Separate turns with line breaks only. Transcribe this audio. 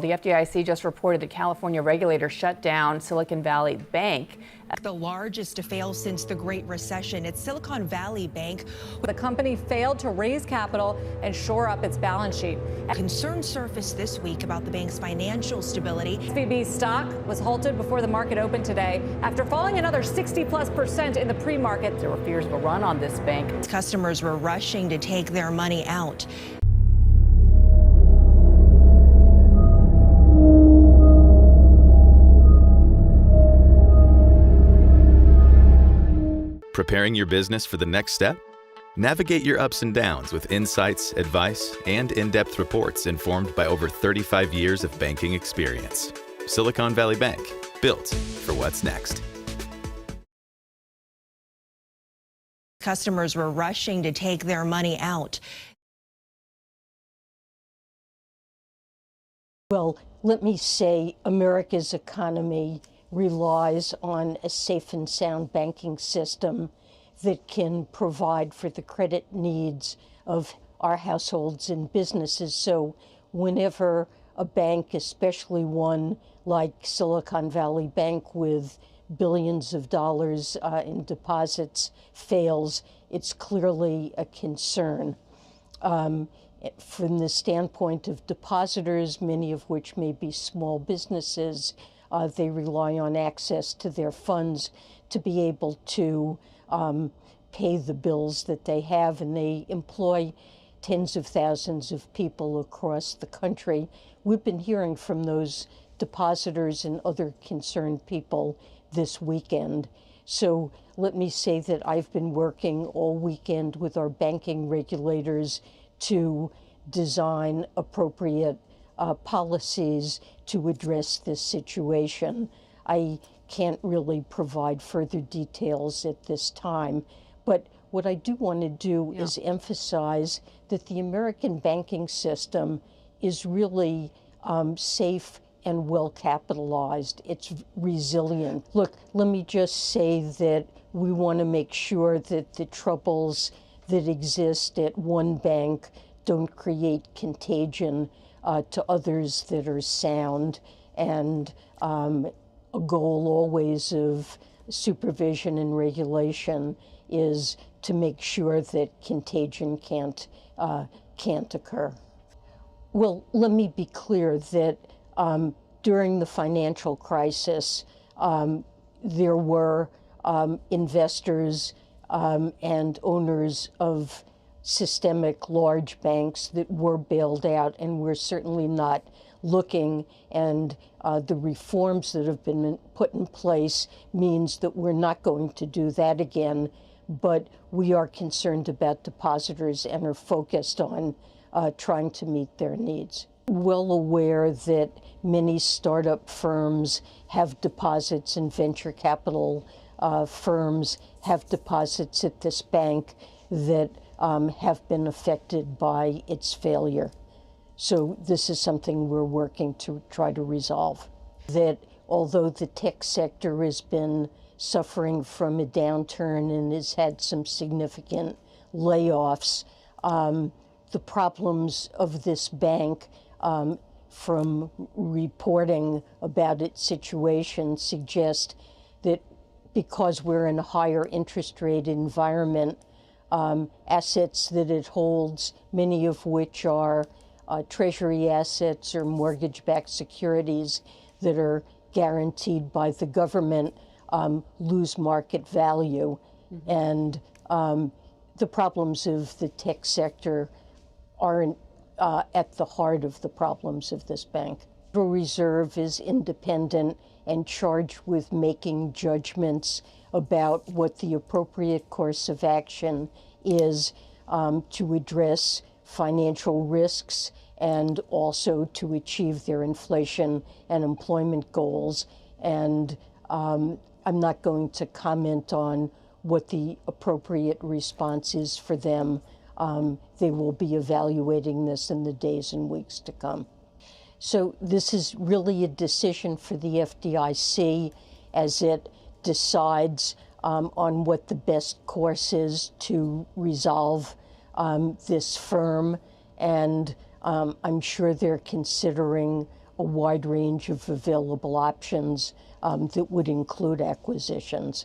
The FDIC just reported that California regulators shut down Silicon Valley Bank.
The largest to fail since the Great Recession. It's Silicon Valley Bank.
The company failed to raise capital and shore up its balance sheet.
Concern surfaced this week about the bank's financial stability.
SVB stock was halted before the market opened today after falling another 60+% in the pre-market.
There were fears of a run on this bank.
Customers were rushing to take their money out.
Preparing your business for the next step? Navigate your ups and downs with insights, advice, and in-depth reports informed by over 35 years of banking experience. Silicon Valley Bank, built for what's next.
Customers were rushing to take their money out.
Well, let me say America's economy relies on a safe and sound banking system that can provide for the credit needs of our households and businesses. So whenever a bank, especially one like Silicon Valley Bank with billions of dollars in deposits, fails, it's clearly a concern. From the standpoint of depositors, many of which may be small businesses, they rely on access to their funds to be able to pay the bills that they have, and they employ tens of thousands of people across the country. We've been hearing from those depositors and other concerned people this weekend. So let me say that I've been working all weekend with our banking regulators to design appropriate policies to address this situation. I can't really provide further details at this time, but what I do want to do is emphasize that the American banking system is really safe and well capitalized. It's resilient. Look, let me just say that we want to make sure that the troubles that exist at one bank don't create contagion to others that are sound, and a goal always of supervision and regulation is to make sure that contagion can't occur. Well, let me be clear that during the financial crisis, there were investors and owners of systemic large banks that were bailed out, and we're certainly not looking, and the reforms that have been put in place means that we're not going to do that again, but we are concerned about depositors and are focused on trying to meet their needs. Well aware that many startup firms have deposits and venture capital firms have deposits at this bank that have been affected by its failure. So this is something we're working to try to resolve. That although the tech sector has been suffering from a downturn and has had some significant layoffs, the problems of this bank from reporting about its situation suggest that because we're in a higher interest rate environment, assets that it holds, many of which are Treasury assets or mortgage-backed securities that are guaranteed by the government, lose market value. Mm-hmm. And the problems of the tech sector aren't at the heart of the problems of this bank. The Federal Reserve is independent and charged with making judgments about what the appropriate course of action is to address financial risks and also to achieve their inflation and employment goals. And I'm not going to comment on what the appropriate response is for them. They will be evaluating this in the days and weeks to come. So this is really a decision for the FDIC as it decides on what the best course is to resolve this firm. And I'm sure they're considering a wide range of available options that would include acquisitions.